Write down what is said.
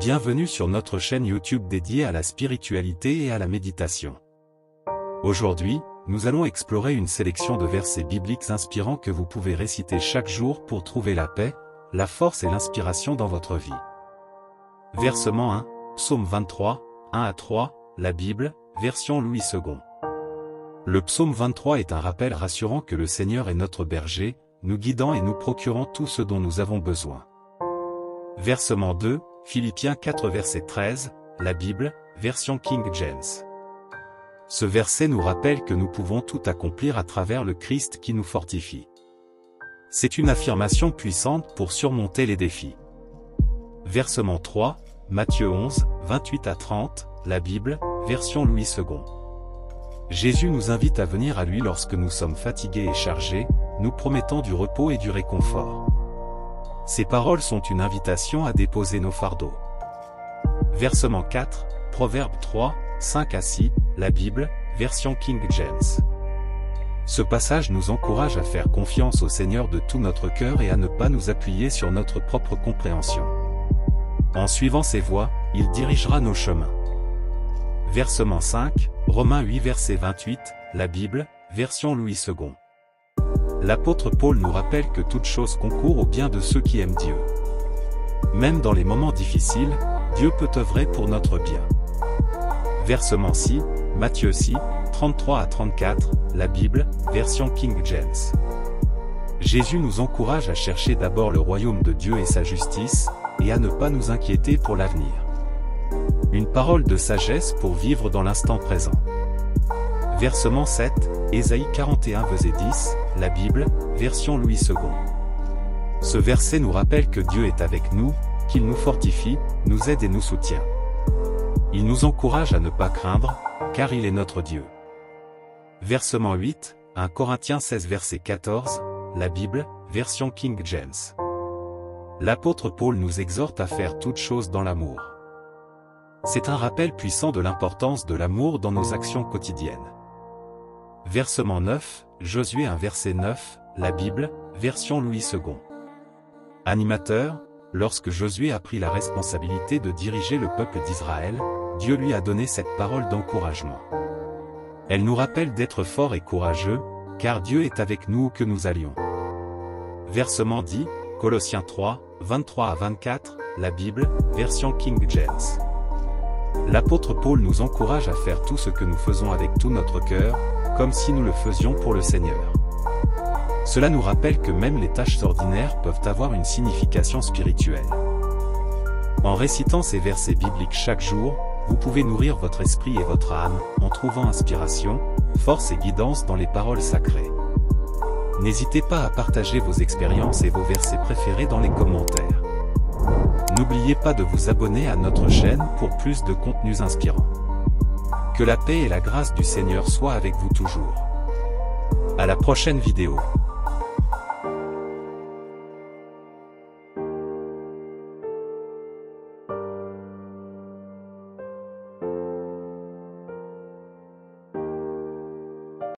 Bienvenue sur notre chaîne YouTube dédiée à la spiritualité et à la méditation. Aujourd'hui, nous allons explorer une sélection de versets bibliques inspirants que vous pouvez réciter chaque jour pour trouver la paix, la force et l'inspiration dans votre vie. Versement 1, Psaume 23, 1 à 3, la Bible, version Louis II. Le psaume 23 est un rappel rassurant que le Seigneur est notre berger, nous guidant et nous procurant tout ce dont nous avons besoin. Versement 2, Philippiens 4 verset 13, la Bible, version King James. Ce verset nous rappelle que nous pouvons tout accomplir à travers le Christ qui nous fortifie. C'est une affirmation puissante pour surmonter les défis. Versement 3, Matthieu 11, 28 à 30, la Bible, version Louis II. Jésus nous invite à venir à lui lorsque nous sommes fatigués et chargés, nous promettant du repos et du réconfort. Ces paroles sont une invitation à déposer nos fardeaux. Versement 4, Proverbe 3, 5 à 6, la Bible, version King James. Ce passage nous encourage à faire confiance au Seigneur de tout notre cœur et à ne pas nous appuyer sur notre propre compréhension. En suivant ses voies, il dirigera nos chemins. Versement 5, Romains 8 verset 28, la Bible, version Louis II. L'apôtre Paul nous rappelle que toute chose concourt au bien de ceux qui aiment Dieu. Même dans les moments difficiles, Dieu peut œuvrer pour notre bien. Versement 6, Matthieu 6, 33 à 34, la Bible, version King James. Jésus nous encourage à chercher d'abord le royaume de Dieu et sa justice, et à ne pas nous inquiéter pour l'avenir. Une parole de sagesse pour vivre dans l'instant présent. Versement 7, Ésaïe 41 verset 10, la Bible, version Louis II. Ce verset nous rappelle que Dieu est avec nous, qu'il nous fortifie, nous aide et nous soutient. Il nous encourage à ne pas craindre, car il est notre Dieu. Versement 8, 1 Corinthiens 16 verset 14, la Bible, version King James. L'apôtre Paul nous exhorte à faire toutes choses dans l'amour. C'est un rappel puissant de l'importance de l'amour dans nos actions quotidiennes. Versement 9, Josué 1 verset 9, la Bible, version Louis II. Animateur, lorsque Josué a pris la responsabilité de diriger le peuple d'Israël, Dieu lui a donné cette parole d'encouragement. Elle nous rappelle d'être forts et courageux, car Dieu est avec nous où que nous allions. Versement 10, Colossiens 3, 23 à 24, la Bible, version King James. L'apôtre Paul nous encourage à faire tout ce que nous faisons avec tout notre cœur, comme si nous le faisions pour le Seigneur. Cela nous rappelle que même les tâches ordinaires peuvent avoir une signification spirituelle. En récitant ces versets bibliques chaque jour, vous pouvez nourrir votre esprit et votre âme, en trouvant inspiration, force et guidance dans les paroles sacrées. N'hésitez pas à partager vos expériences et vos versets préférés dans les commentaires. N'oubliez pas de vous abonner à notre chaîne pour plus de contenus inspirants. Que la paix et la grâce du Seigneur soient avec vous toujours. À la prochaine vidéo.